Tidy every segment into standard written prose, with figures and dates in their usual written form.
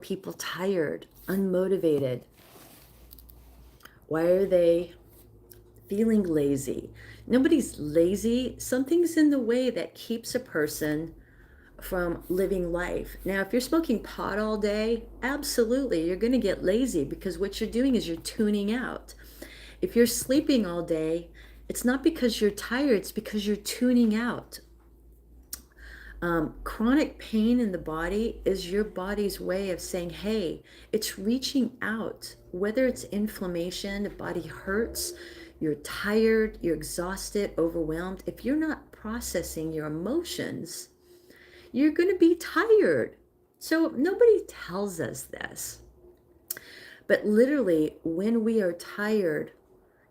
People tired, unmotivated? Why are they feeling lazy? Nobody's lazy. Something's in the way that keeps a person from living life. Now, if you're smoking pot all day, absolutely, you're going to get lazy because what you're doing is you're tuning out. If you're sleeping all day, it's not because you're tired, it's because you're tuning out. Chronic pain in the body is your body's way of saying, hey, it's reaching out. Whether it's inflammation, the body hurts, you're tired, you're exhausted, overwhelmed. If you're not processing your emotions, you're going to be tired. So nobody tells us this. But literally, when we are tired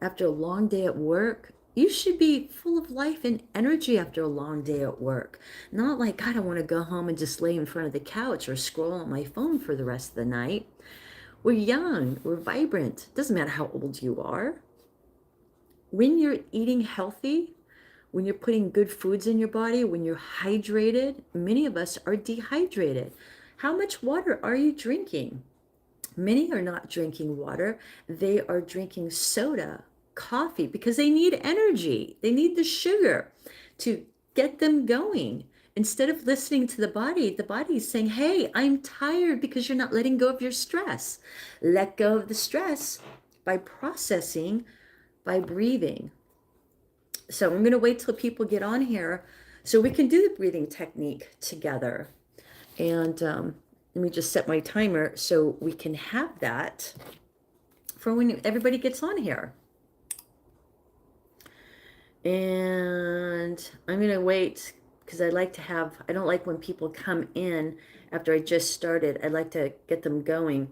after a long day at work, you should be full of life and energy after a long day at work. Not like, God, I want to go home and just lay in front of the couch or scroll on my phone for the rest of the night. We're young, we're vibrant. Doesn't matter how old you are. When you're eating healthy, when you're putting good foods in your body, when you're hydrated, many of us are dehydrated. How much water are you drinking? Many are not drinking water. They are drinking soda, coffee, because they need energy. They need the sugar to get them going. Instead of listening to the body is saying, hey, I'm tired because you're not letting go of your stress. Let go of the stress by processing, by breathing. So I'm going to wait till people get on here so we can do the breathing technique together. And let me just set my timer so we can have that for when everybody gets on here. And I'm going to wait because I don't like when people come in after I just started. I like to get them going.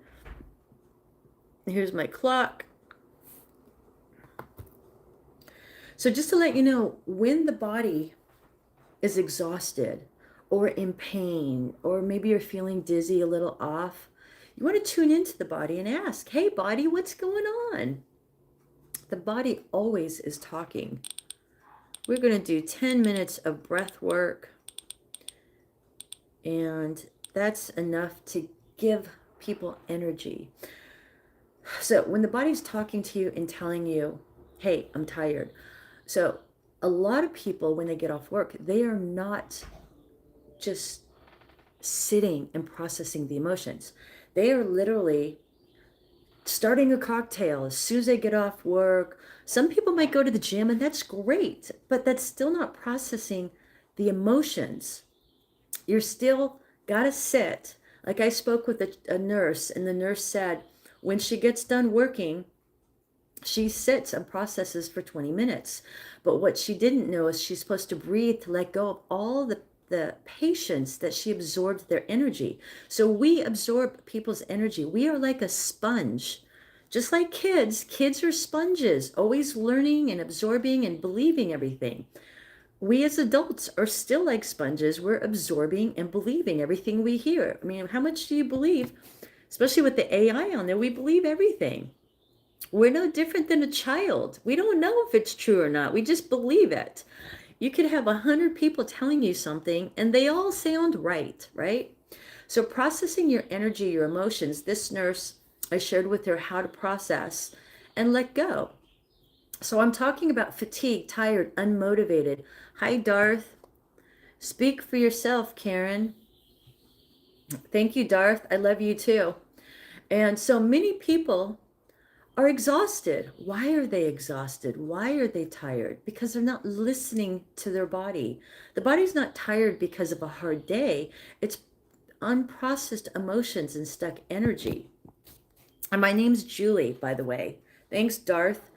Here's my clock. So just to let you know, when the body is exhausted or in pain, or maybe you're feeling dizzy, a little off, you want to tune into the body and ask, hey, body, what's going on? The body always is talking. We're going to do 10 minutes of breath work, and that's enough to give people energy. So when the body's talking to you and telling you, hey, I'm tired. So a lot of people, when they get off work, they are not just sitting and processing the emotions. They are literally starting a cocktail as soon as they get off work. Some people might go to the gym, and that's great, but that's still not processing the emotions. You're still got to sit. Like I spoke with a nurse, and the nurse said when she gets done working, she sits and processes for 20 minutes. But what she didn't know is she's supposed to breathe to let go of all the patience that she absorbed their energy. So we absorb people's energy. We are like a sponge. Just like kids are sponges, always learning and absorbing and believing everything. We as adults are still like sponges. We're absorbing and believing everything we hear. I mean, how much do you believe? Especially with the AI on there, we believe everything. We're no different than a child. We don't know if it's true or not. We just believe it. You could have 100 people telling you something and they all sound right, right? So processing your energy, your emotions, this nurse, I shared with her how to process and let go. So I'm talking about fatigue, tired, unmotivated. Hi, Darth. Speak for yourself, Karen. Thank you, Darth. I love you too. And so many people are exhausted. Why are they exhausted? Why are they tired? Because they're not listening to their body. The body's not tired because of a hard day. It's unprocessed emotions and stuck energy. And my name's Julie, by the way. Thanks, Darth.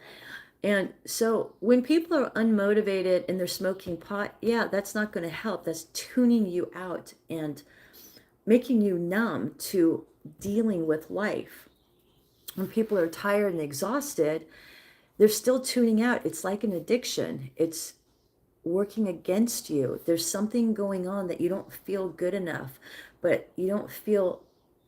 And so when people are unmotivated and they're smoking pot, yeah, that's not going to help. That's tuning you out and making you numb to dealing with life. When people are tired and exhausted, they're still tuning out. It's like an addiction. It's working against you. There's something going on that you don't feel good enough, but you don't feel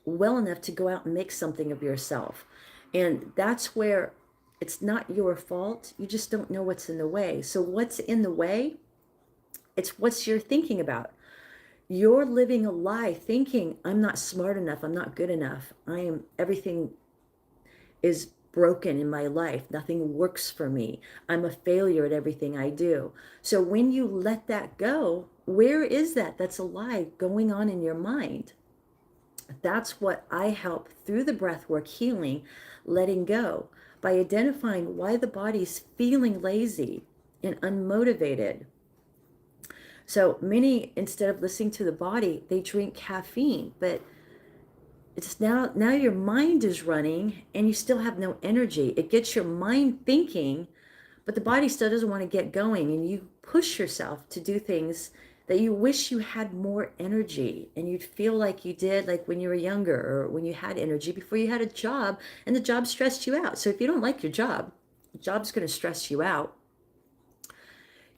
well enough to go out and make something of yourself. And that's where it's not your fault. You just don't know what's in the way. So what's in the way? It's what you're thinking about. You're living a lie thinking, I'm not smart enough, I'm not good enough, everything is broken in my life, nothing works for me, I'm a failure at everything I do. So when you let that go, where is that? That's a lie going on in your mind. That's what I help through the breath work healing, letting go, by identifying why the body's feeling lazy and unmotivated. So many, instead of listening to the body, they drink caffeine, but it's now your mind is running and you still have no energy. It gets your mind thinking, but the body still doesn't want to get going, and you push yourself to do things that you wish you had more energy and you'd feel like you did, like when you were younger, or when you had energy before you had a job and the job stressed you out. So if you don't like your job, the job's going to stress you out.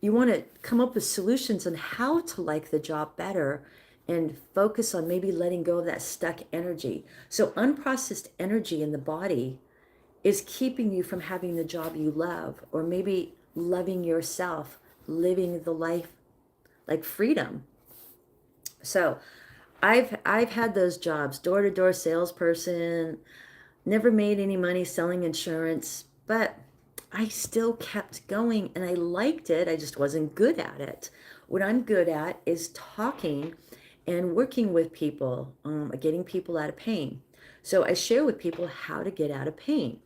You want to come up with solutions on how to like the job better and focus on maybe letting go of that stuck energy. So unprocessed energy in the body is keeping you from having the job you love, or maybe loving yourself, living the life like freedom. So I've had those jobs, door-to-door salesperson, never made any money selling insurance, but I still kept going and I liked it. I just wasn't good at it. What I'm good at is talking and working with people, getting people out of pain. So I share with people how to get out of pain.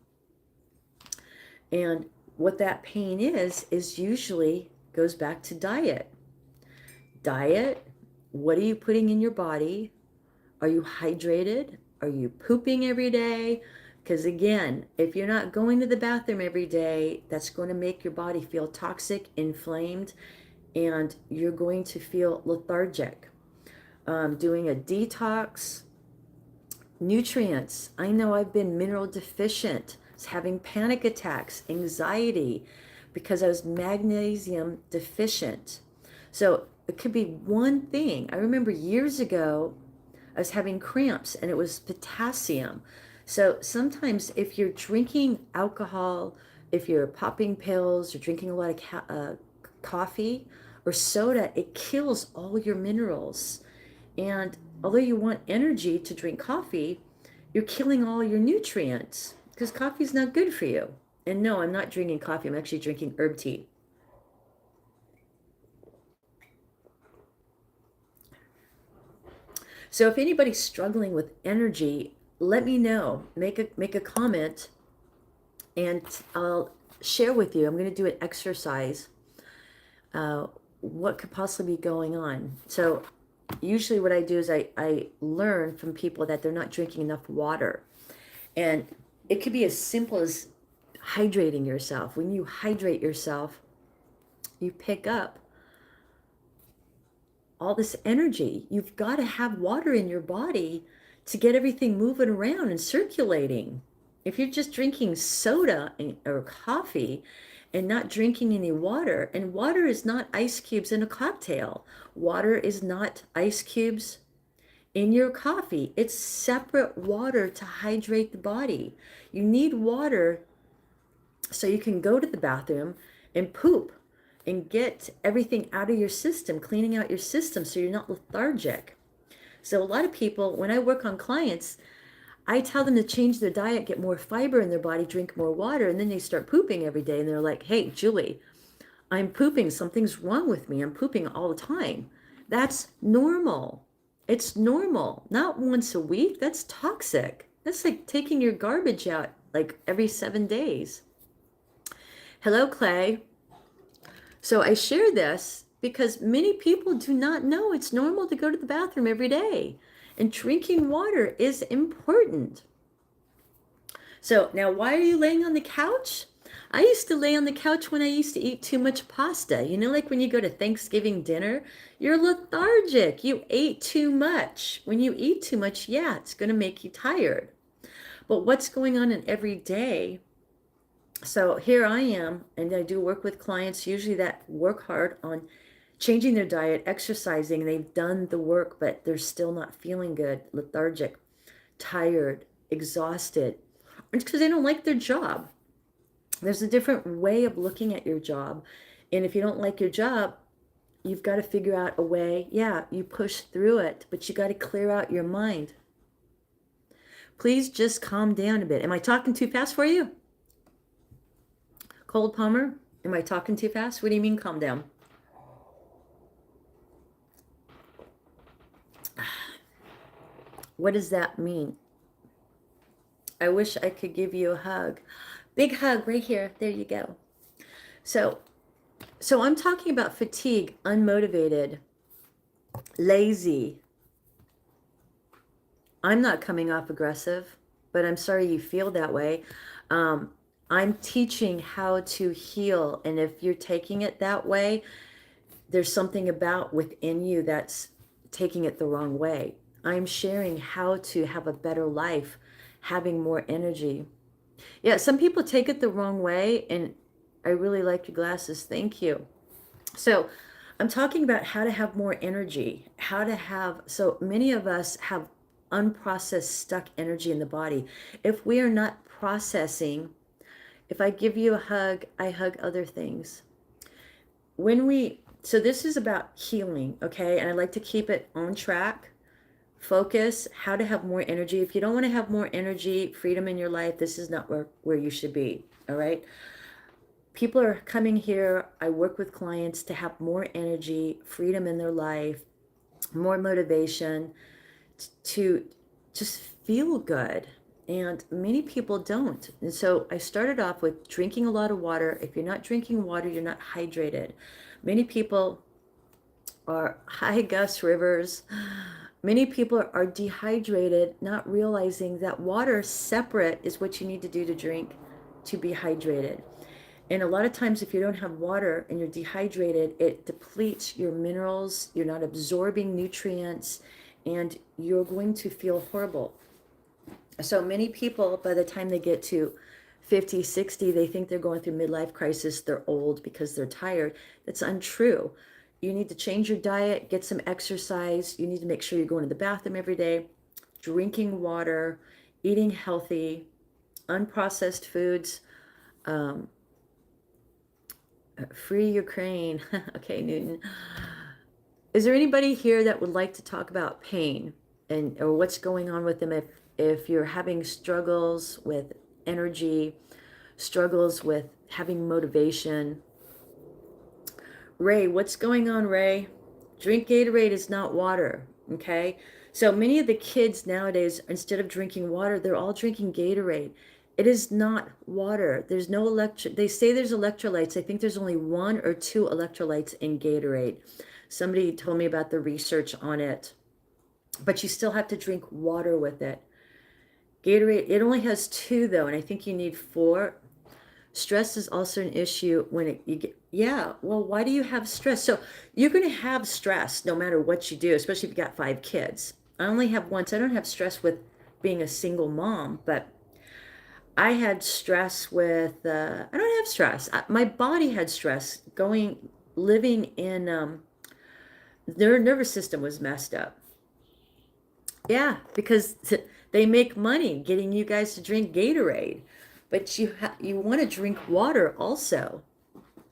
And what that pain is usually goes back to diet. Diet, what are you putting in your body? Are you hydrated? Are you pooping every day? Because again, if you're not going to the bathroom every day, that's going to make your body feel toxic, inflamed, and you're going to feel lethargic. Doing a detox, nutrients. I know I've been mineral deficient, having panic attacks, anxiety, because I was magnesium deficient. So it could be one thing. I remember years ago, I was having cramps and it was potassium. So sometimes if you're drinking alcohol, if you're popping pills or drinking a lot of coffee or soda, it kills all your minerals. And although you want energy to drink coffee, you're killing all your nutrients because coffee is not good for you. And no, I'm not drinking coffee. I'm actually drinking herb tea. So if anybody's struggling with energy, let me know. Make a comment and I'll share with you. I'm going to do an exercise. What could possibly be going on? So usually what I do is I learn from people that they're not drinking enough water. And it could be as simple as hydrating yourself. When you hydrate yourself, you pick up all this energy. You've got to have water in your body to get everything moving around and circulating. If you're just drinking soda or coffee and not drinking any water, and water is not ice cubes in a cocktail, water is not ice cubes in your coffee. It's separate water to hydrate the body. You need water so you can go to the bathroom and poop and get everything out of your system, cleaning out your system so you're not lethargic. So a lot of people, when I work on clients, I tell them to change their diet, get more fiber in their body, drink more water, and then they start pooping every day. And they're like, hey, Julie, I'm pooping. Something's wrong with me. I'm pooping all the time. That's normal. It's normal. Not once a week. That's toxic. That's like taking your garbage out like every 7 days. Hello, Clay. So I share this because many people do not know it's normal to go to the bathroom every day. And drinking water is important. So now, why are you laying on the couch? I used to lay on the couch when I used to eat too much pasta. You know, like when you go to Thanksgiving dinner, you're lethargic. You ate too much. When you eat too much, yeah, it's going to make you tired. But what's going on in every day? So here I am, and I do work with clients usually that work hard on changing their diet, exercising. They've done the work, but they're still not feeling good, lethargic, tired, exhausted. It's because they don't like their job. There's a different way of looking at your job. And if you don't like your job, you've got to figure out a way. Yeah, you push through it, but you got to clear out your mind. Please just calm down a bit. Am I talking too fast for you? Cold Palmer, am I talking too fast? What do you mean calm down? What does that mean? I wish I could give you a hug. Big hug right here. There you go. So I'm talking about fatigue, unmotivated, lazy. I'm not coming off aggressive, but I'm sorry you feel that way. I'm teaching how to heal. And if you're taking it that way, there's something about within you that's taking it the wrong way. I'm sharing how to have a better life, having more energy. Yeah, some people take it the wrong way, and I really like your glasses. Thank you. So I'm talking about how to have more energy, how to have, so many of us have unprocessed, stuck energy in the body. If we are not processing, if I give you a hug, I hug other things. So this is about healing, okay? And I like to keep it on track. Focus, how to have more energy. If you don't want to have more energy, freedom in your life, this is not where you should be, all right? People are coming here. I work with clients to have more energy, freedom in their life, more motivation, to just feel good. And many people don't. And so I started off with drinking a lot of water. If you're not drinking water, you're not hydrated. Many people are, hi Gus Rivers. Many people are dehydrated, not realizing that water separate is what you need to do to drink to be hydrated. And a lot of times, if you don't have water and you're dehydrated, it depletes your minerals, you're not absorbing nutrients, and you're going to feel horrible. So many people, by the time they get to 50, 60, they think they're going through midlife crisis, they're old because they're tired. That's untrue. You need to change your diet, get some exercise. You need to make sure you're going to the bathroom every day, drinking water, eating healthy, unprocessed foods, free Ukraine. Okay, Newton. Is there anybody here that would like to talk about pain and or what's going on with them if you're having struggles with energy, struggles with having motivation? Ray, what's going on, Ray? Drink Gatorade is not water, okay? So many of the kids nowadays, instead of drinking water, they're all drinking Gatorade. It is not water. There's no they say there's electrolytes. I think there's only 1 or 2 electrolytes in Gatorade. Somebody told me about the research on it. But you still have to drink water with it. Gatorade, it only has 2 though, and I think you need 4. Stress is also an issue when you get, yeah, well, why do you have stress? So you're going to have stress no matter what you do, especially if you got 5 kids. I only have 1, so I don't have stress with being a single mom, but I had stress with, I don't have stress. My body had stress living in, their nervous system was messed up. Yeah, because they make money getting you guys to drink Gatorade, but you want to drink water also.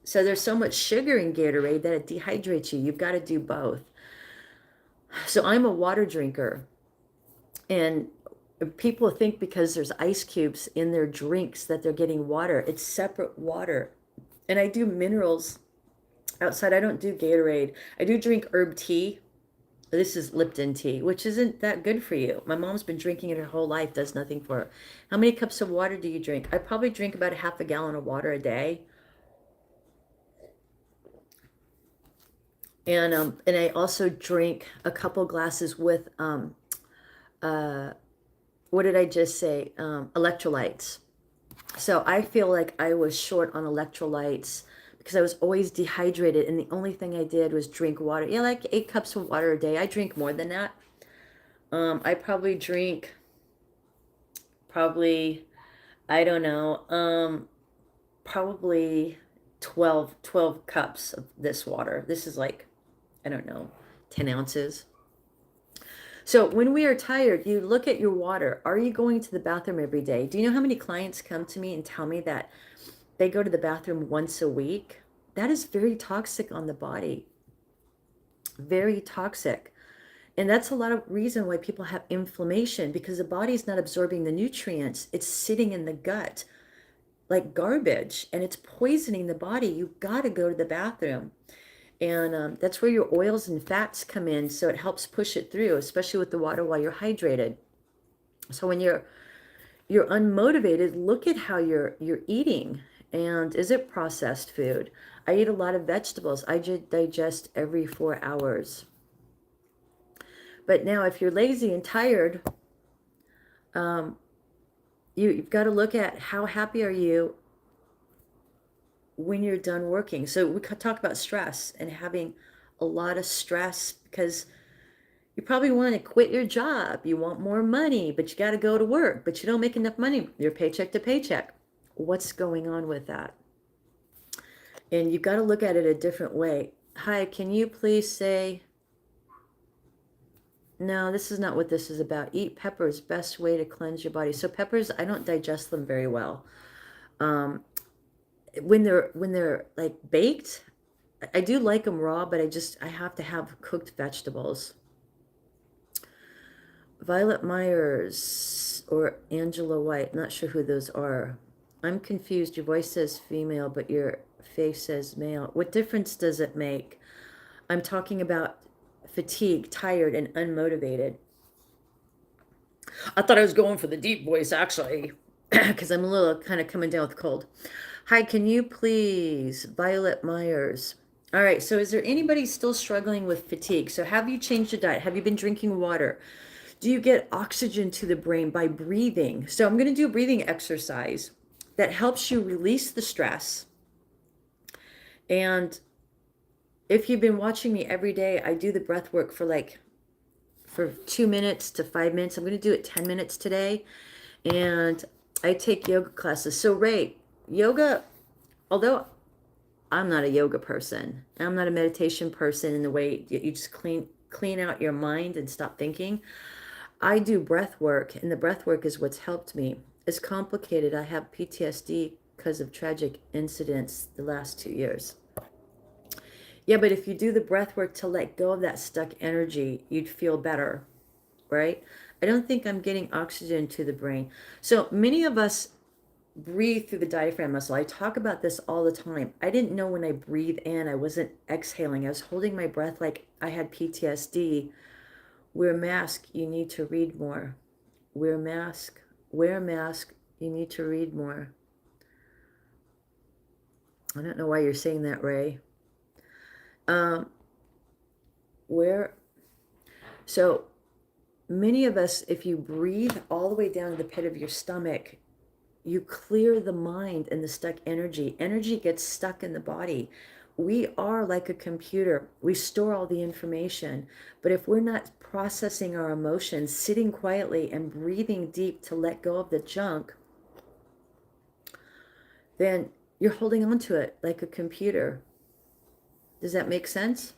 So there's so much sugar in Gatorade that it dehydrates you. You've got to do both. So I'm a water drinker, and people think because there's ice cubes in their drinks that they're getting water. It's separate water. And I do minerals outside. I don't do Gatorade. I do drink herb tea. This is Lipton tea, which isn't that good for you. My mom's been drinking it her whole life, does nothing for her. How many cups of water do you drink? I probably drink about a half a gallon of water a day. And I also drink a couple glasses with what did I just say? Electrolytes. So I feel like I was short on electrolytes because I was always dehydrated, and the only thing I did was drink water. Yeah, like 8 cups of water a day. I drink more than that. I probably drink I don't know, probably 12 cups of this water. This is like, I don't know, 10 ounces. So when we are tired, you look at your water. Are you going to the bathroom every day? Do you know how many clients come to me and tell me that they go to the bathroom once a week? That is very toxic on the body. very toxic. And that's a lot of reason why people have inflammation, because the body's not absorbing the nutrients. It's sitting in the gut like garbage and it's poisoning the body. You've got to go to the bathroom. And that's where your oils and fats come in. So it helps push it through, especially with the water while you're hydrated. So when you're unmotivated, look at how you're eating. And is it processed food? I eat a lot of vegetables. I digest every 4 hours. But now if you're lazy and tired, um, you've got to look at how happy are you when you're done working. So we could talk about stress and having a lot of stress because you probably want to quit your job. You want more money, but you got to go to work, but you don't make enough money. You're paycheck to paycheck. What's going on with that? And you've got to look at it a different way. Hi, can you please say, no, this is not what this is about. Eat peppers, best way to cleanse your body. So peppers, I don't digest them very well. Um, when they're like baked, I do like them raw, but I have to have cooked vegetables. Violet Myers or Angela White, not sure who those are. I'm confused. Your voice says female, but your face says male. What difference does it make? I'm talking about fatigue, tired, and unmotivated. I thought I was going for the deep voice, actually, because I'm a little kind of coming down with cold. Hi, can you please, Violet Myers? All right, so is there anybody still struggling with fatigue? So have you changed your diet? Have you been drinking water? Do you get oxygen to the brain by breathing? So I'm going to do a breathing exercise that helps you release the stress. And if you've been watching me every day, I do the breath work for 2 minutes to 5 minutes. I'm going to do it 10 minutes today. And I take yoga classes. So Ray, yoga, although I'm not a yoga person, I'm not a meditation person in the way you just clean out your mind and stop thinking. I do breath work, and the breath work is what's helped me. It's complicated. I have PTSD because of tragic incidents the last 2 years. Yeah, but if you do the breath work to let go of that stuck energy, you'd feel better, right? I don't think I'm getting oxygen to the brain. So many of us breathe through the diaphragm muscle. I talk about this all the time. I didn't know when I breathe in, I wasn't exhaling. I was holding my breath like I had PTSD. Wear a mask, you need to read more. Wear a mask, you need to read more. I don't know why you're saying that, Ray. Where, so many of us, if you breathe all the way down to the pit of your stomach, you clear the mind and the stuck energy. Energy gets stuck in the body. We are like a computer. We store all the information. But if we're not processing our emotions, sitting quietly and breathing deep to let go of the junk, then you're holding on to it like a computer. Does that make sense?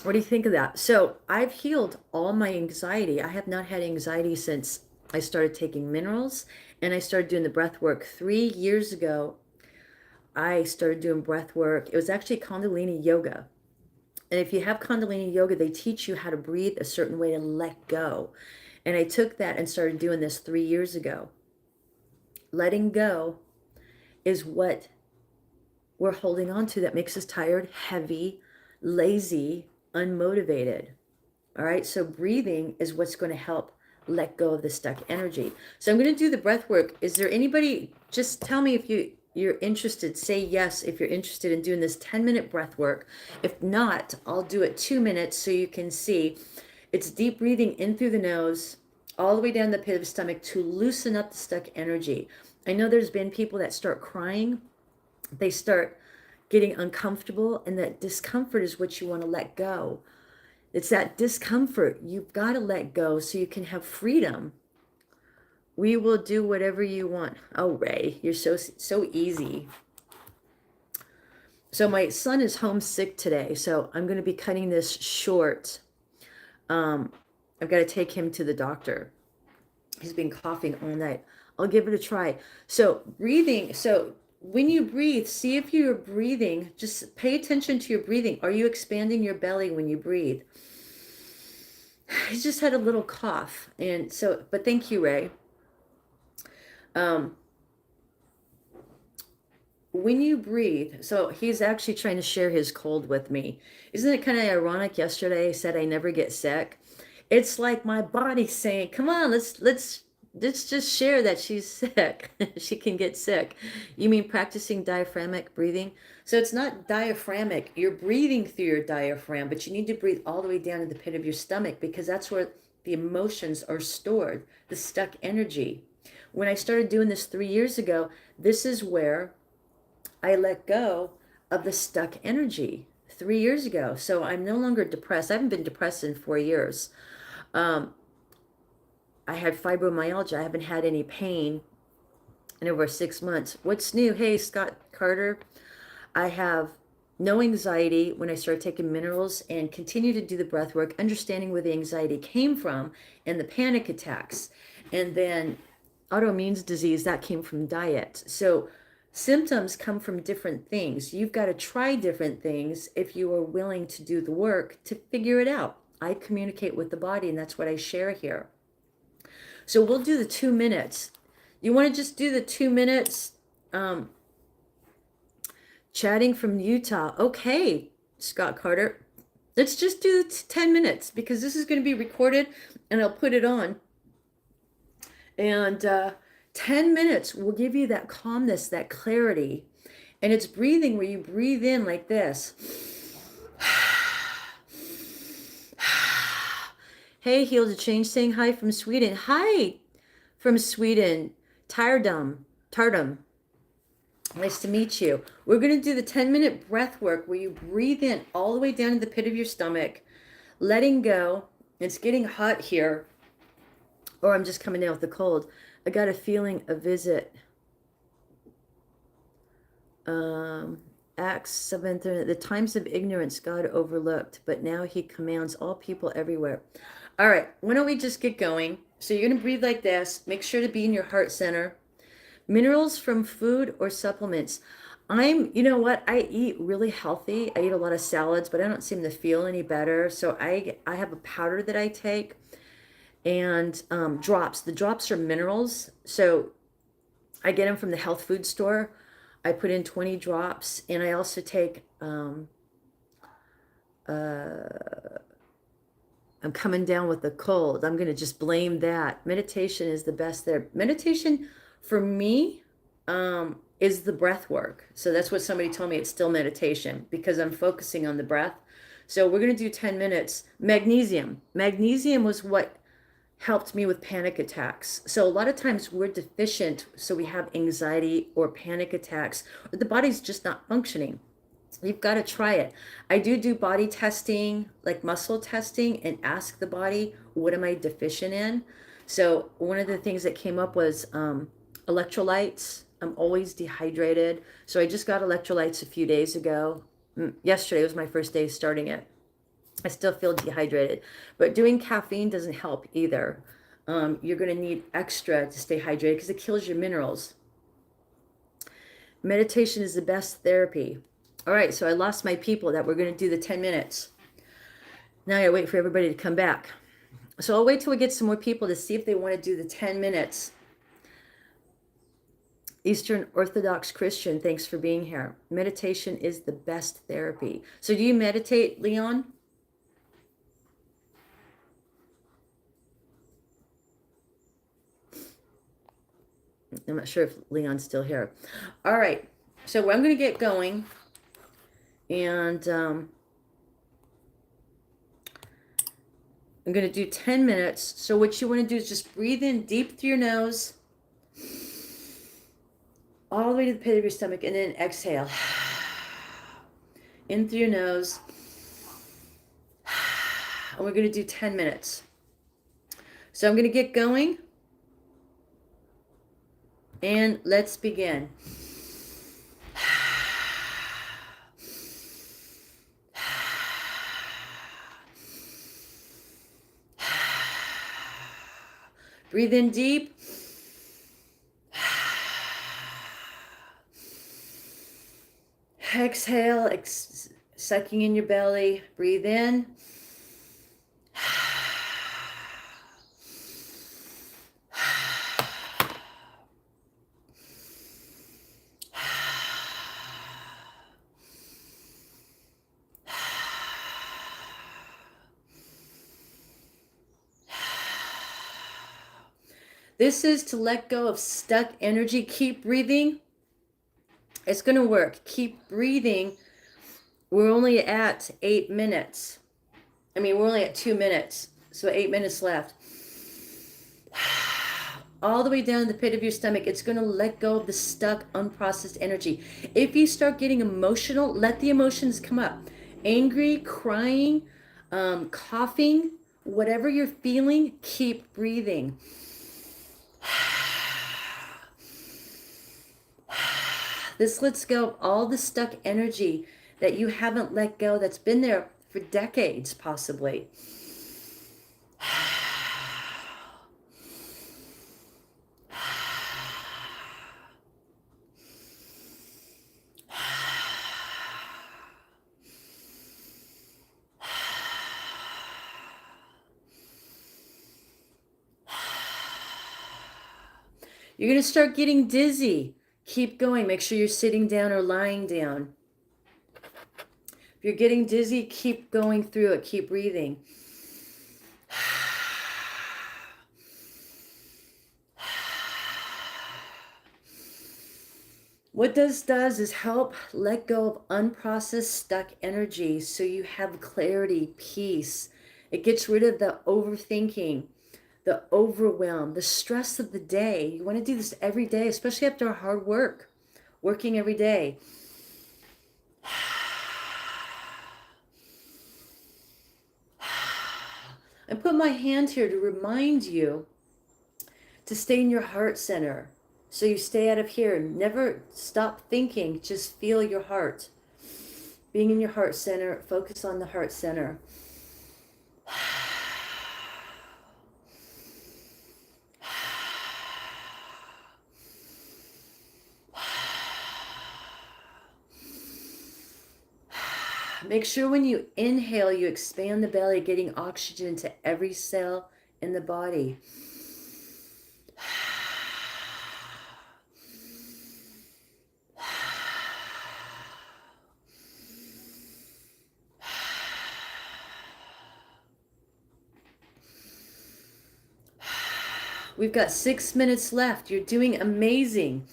What do you think of that? So I've healed all my anxiety. I have not had anxiety since I started taking minerals and I started doing the breath work 3 years ago. I started doing breath work. It was actually Kundalini yoga. And if you have Kundalini yoga, they teach you how to breathe a certain way to let go. And I took that and started doing this 3 years ago. Letting go is what we're holding on to that makes us tired, heavy, lazy, unmotivated. All right, so breathing is what's going to help let go of the stuck energy. So I'm going to do the breath work. Is there anybody, just tell me if you're interested. Say yes if you're interested in doing this 10-minute breath work. If not, I'll do it 2 minutes so you can see. It's deep breathing in through the nose all the way down the pit of the stomach to loosen up the stuck energy. I know there's been people that start crying. They start getting uncomfortable, and that discomfort is what you want to let go. It's that discomfort you've got to let go so you can have freedom. We will do whatever you want. Oh, Ray, you're so easy. So my son is homesick today, so I'm going to be cutting this short. I've got to take him to the doctor. He's been coughing all night. I'll give it a try. So breathing, so when you breathe, see if you're breathing. Just pay attention to your breathing. Are you expanding your belly when you breathe? He just had a little cough. And so, but thank you, Ray. Um, when you breathe, so he's actually trying to share his cold with me. Isn't it kind of ironic? Yesterday I said I never get sick. It's like my body saying, "Come on, let's just share that she's sick. She can get sick." You mean practicing diaphragmatic breathing? So it's not diaphragmatic. You're breathing through your diaphragm, but you need to breathe all the way down to the pit of your stomach because that's where the emotions are stored, the stuck energy. When I started doing this 3 years ago, this is where I let go of the stuck energy 3 years ago. So I'm no longer depressed. I haven't been depressed in 4 years. Um, I had fibromyalgia. I haven't had any pain in over 6 months. What's new? Hey, Scott Carter. I have no anxiety when I started taking minerals and continue to do the breath work, understanding where the anxiety came from and the panic attacks. And then autoimmune disease, that came from diet. So symptoms come from different things. You've got to try different things if you are willing to do the work to figure it out. I communicate with the body, and that's what I share here. So we'll do the 2 minutes. You want to just do the 2 minutes? Chatting from Utah. Okay, Scott Carter. Let's just do 10 minutes because this is going to be recorded and I'll put it on. And 10 minutes will give you that calmness, that clarity. And it's breathing where you breathe in like this. Hey, Heal2 saying hi from Sweden. Hi from Sweden. Tardum. Nice to meet you. We're going to do the 10-minute breath work where you breathe in all the way down to the pit of your stomach, letting go. It's getting hot here, or I'm just coming down with the cold. I got a feeling a visit. Acts 7:30. The times of ignorance God overlooked, but now he commands all people everywhere. All right, why don't we just get going? So you're going to breathe like this. Make sure to be in your heart center. Minerals from food or supplements. You know what? I eat really healthy. I eat a lot of salads, but I don't seem to feel any better. So I have a powder that I take and drops. The drops are minerals. So I get them from the health food store. I put in 20 drops, and I also take, I'm coming down with the cold. I'm going to just blame that. Meditation is the best there. Meditation for me is the breath work. So that's what somebody told me. It's still meditation because I'm focusing on the breath. So we're going to do 10 minutes. Magnesium. Magnesium was what helped me with panic attacks. So a lot of times we're deficient, so we have anxiety or panic attacks, or the body's just not functioning. You've got to try it. I do body testing, like muscle testing, and ask the body, what am I deficient in? So one of the things that came up was electrolytes. I'm always dehydrated. So I just got electrolytes a few days ago. Yesterday was my first day starting it. I still feel dehydrated, but doing caffeine doesn't help either. You're going to need extra to stay hydrated because it kills your minerals. Meditation is the best therapy. All right, so I lost my people that we're going to do the 10 minutes. Now I wait for everybody to come back. So I'll wait till we get some more people to see if they want to do the 10 minutes. Eastern Orthodox Christian, thanks for being here. Meditation is the best therapy. So do you meditate, Leon? I'm not sure if Leon's still here. All right, so I'm going to get going. And I'm going to do 10 minutes. So what you want to do is just breathe in deep through your nose, all the way to the pit of your stomach, and then exhale. In through your nose. And we're going to do 10 minutes. So I'm going to get going. And let's begin. Breathe in deep. Exhale, sucking in your belly. Breathe in. This is to let go of stuck energy. Keep breathing. It's going to work. Keep breathing. We're only at 8 minutes. We're only at 2 minutes. So 8 minutes left. All the way down the pit of your stomach. It's going to let go of the stuck, unprocessed energy. If you start getting emotional, let the emotions come up. Angry, crying, coughing, whatever you're feeling, keep breathing. This lets go of all the stuck energy that you haven't let go, that's been there for decades, possibly. You're going to start getting dizzy. Keep going. Make sure you're sitting down or lying down. If you're getting dizzy, keep going through it. Keep breathing. What this does is help let go of unprocessed, stuck energy so you have clarity, peace. It gets rid of the overthinking, the overwhelm, the stress of the day. You want to do this every day, especially after hard work, working every day. I put my hand here to remind you to stay in your heart center. So you stay out of here. Never stop thinking. Just feel your heart. Being in your heart center, focus on the heart center. Make sure when you inhale, you expand the belly, getting oxygen to every cell in the body. We've got 6 minutes left. You're doing amazing.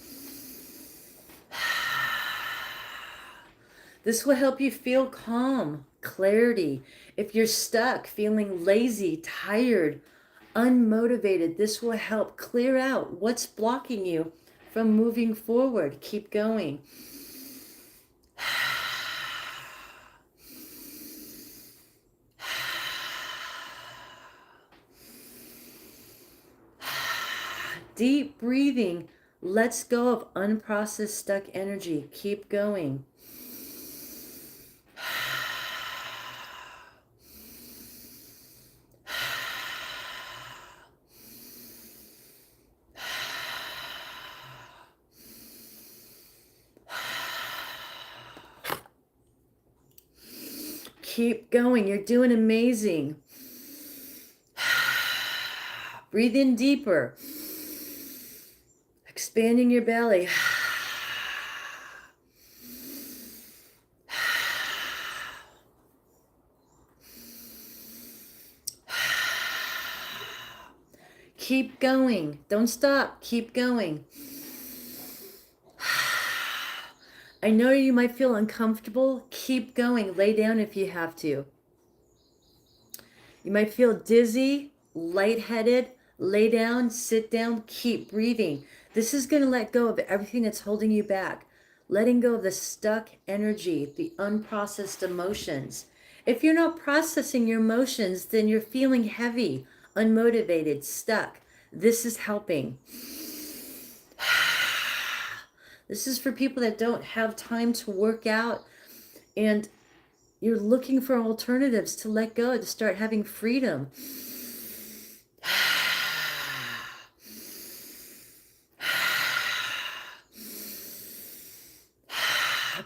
This will help you feel calm, clarity. If you're stuck, feeling lazy, tired, unmotivated, this will help clear out what's blocking you from moving forward. Keep going. Deep breathing lets go of unprocessed stuck energy. Keep going. Keep going. You're doing amazing. Breathe in deeper. Expanding your belly. Keep going. Don't stop. Keep going. I know you might feel uncomfortable. Keep going. Lay down if you have to. You might feel dizzy, lightheaded. Lay down, sit down, keep breathing. This is going to let go of everything that's holding you back. Letting go of the stuck energy, the unprocessed emotions. If you're not processing your emotions, then you're feeling heavy, unmotivated, stuck. This is helping. This is for people that don't have time to work out and you're looking for alternatives to let go, to start having freedom.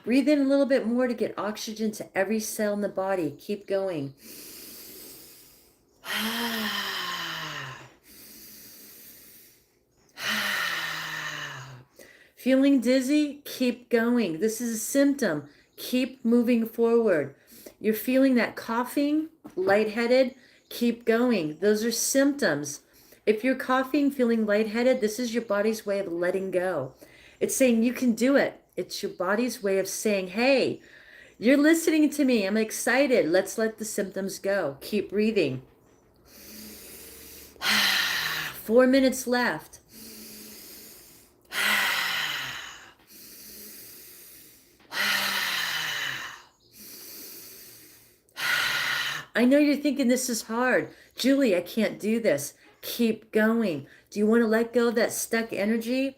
Breathe in a little bit more to get oxygen to every cell in the body. Keep going. Feeling dizzy? Keep going. This is a symptom. Keep moving forward. You're feeling that coughing, lightheaded? Keep going. Those are symptoms. If you're coughing, feeling lightheaded, this is your body's way of letting go. It's saying you can do it. It's your body's way of saying, hey, you're listening to me. I'm excited. Let's let the symptoms go. Keep breathing. 4 minutes left. I know you're thinking this is hard. Julie, I can't do this. Keep going. Do you want to let go of that stuck energy?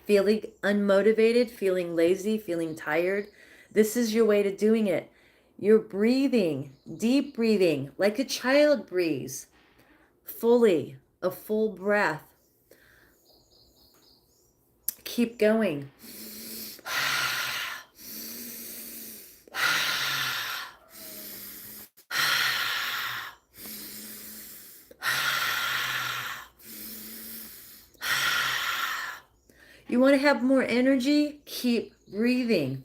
Feeling unmotivated, feeling lazy, feeling tired? This is your way to doing it. You're breathing, deep breathing, like a child breathes, fully, a full breath. Keep going. You want to have more energy? Keep breathing.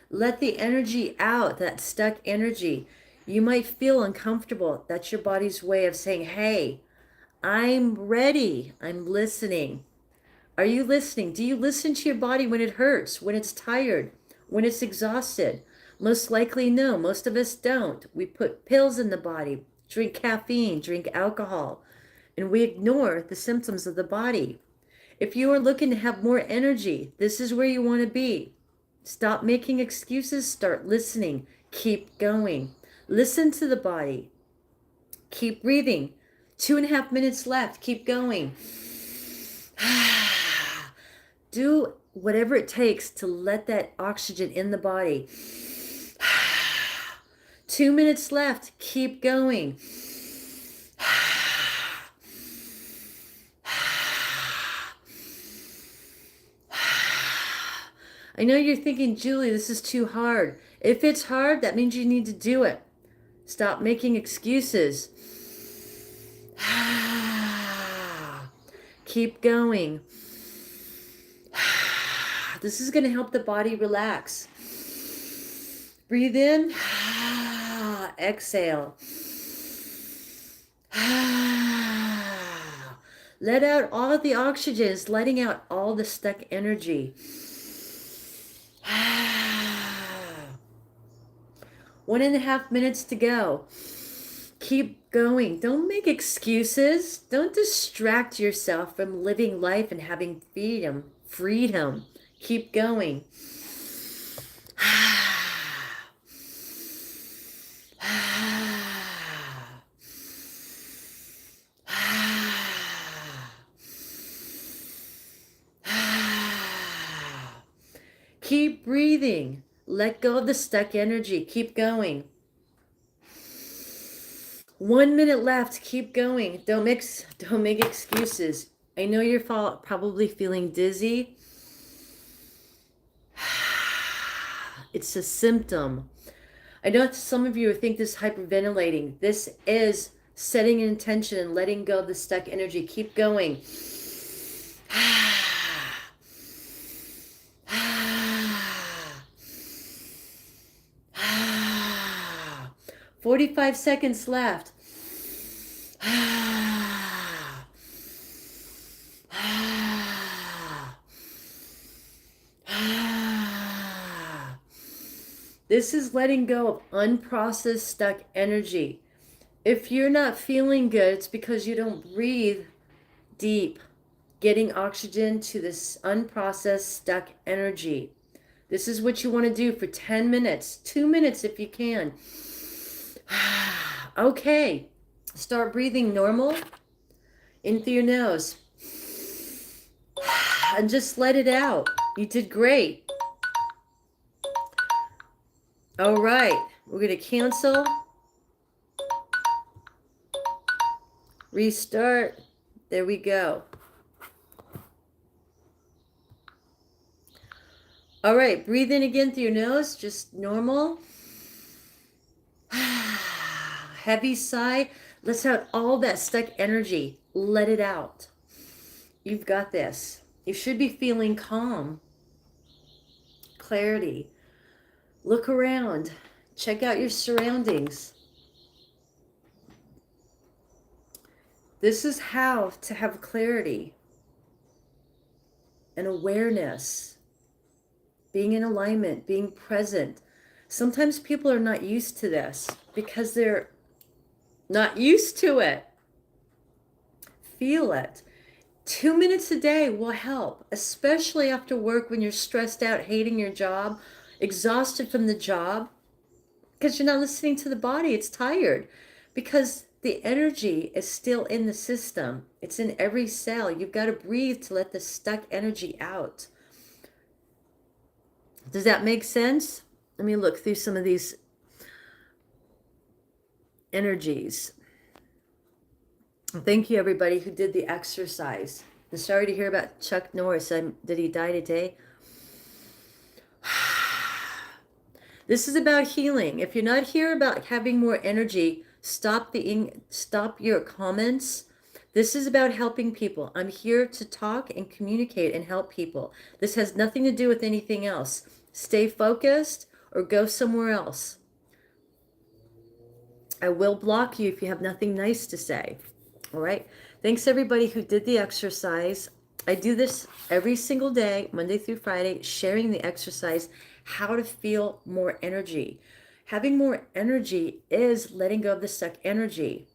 Let the energy out, that stuck energy. You might feel uncomfortable. That's your body's way of saying, hey, I'm ready. I'm listening. Are you listening? Do you listen to your body when it hurts, when it's tired, when it's exhausted? Most likely, no. Most of us don't. We put pills in the body, drink caffeine, drink alcohol, and we ignore the symptoms of the body. If you are looking to have more energy, this is where you want to be. Stop making excuses. Start listening. Keep going. Listen to the body. Keep breathing. 2.5 minutes left. Keep going. Do whatever it takes to let that oxygen in the body. 2 minutes left. Keep going. I know you're thinking, Julie, this is too hard. If it's hard, that means you need to do it. Stop making excuses. Keep going. This is going to help the body relax. Breathe in. Exhale. Let out all of the oxygen. It's letting out all the stuck energy. 1.5 minutes to go. Keep going. Don't make excuses. Don't distract yourself from living life and having freedom. Freedom. Keep going. Keep breathing. Let go of the stuck energy. Keep going. 1 minute left. Keep going. Don't make excuses. I know you're probably feeling dizzy. It's a symptom. I know some of you think this is hyperventilating. This is setting an intention and letting go of the stuck energy. Keep going. 45 seconds left. This is letting go of unprocessed stuck energy. If you're not feeling good, it's because you don't breathe deep, getting oxygen to this unprocessed stuck energy. This is what you want to do for 10 minutes, 2 minutes if you can. Okay, start breathing normal in through your nose and just let it out. You did great. All right, we're going to cancel, restart. There we go. All right, breathe in again through your nose, just normal. Heavy sigh. Let's out all that stuck energy. Let it out. You've got this. You should be feeling calm, clarity. Look around. Check out your surroundings. This is how to have clarity and awareness, being in alignment, being present. Sometimes people are not used to this because they're not used to it. Feel it. 2 minutes a day will help, especially after work when you're stressed out, hating your job, exhausted from the job, because you're not listening to the body. It's tired because the energy is still in the system. It's in every cell. You've got to breathe to let the stuck energy out. Does that make sense? Let me look through some of these energies. Thank you, everybody who did the exercise. I'm sorry to hear about Chuck Norris. Did he die today? This is about healing. If you're not here about having more energy, stop your comments. This is about helping people. I'm here to talk and communicate and help people. This has nothing to do with anything else. Stay focused or go somewhere else. I will block you if you have nothing nice to say. All right. Thanks everybody who did the exercise. I do this every single day, Monday through Friday, sharing the exercise, how to feel more energy. Having more energy is letting go of the stuck energy.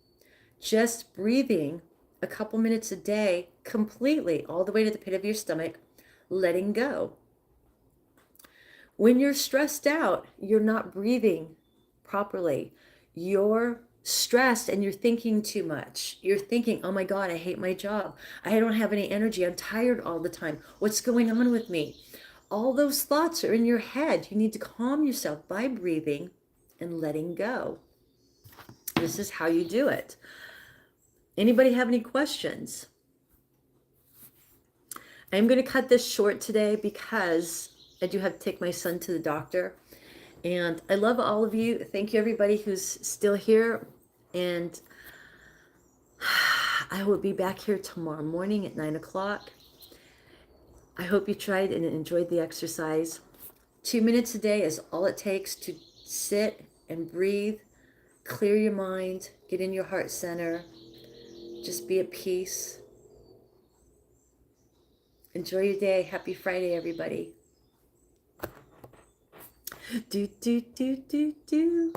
Just breathing a couple minutes a day completely all the way to the pit of your stomach, letting go. When you're stressed out, you're not breathing properly. You're stressed and you're thinking too much. You're thinking, oh my God, I hate my job. I don't have any energy. I'm tired all the time. What's going on with me? All those thoughts are in your head. You need to calm yourself by breathing and letting go. This is how you do it. Anybody have any questions? I'm going to cut this short today because I do have to take my son to the doctor. And I love all of you. Thank you, everybody who's still here. And I will be back here tomorrow morning at 9 o'clock. I hope you tried and enjoyed the exercise. 2 minutes a day is all it takes to sit and breathe, clear your mind, get in your heart center, just be at peace. Enjoy your day. Happy Friday, everybody. Do, do, do, do, do.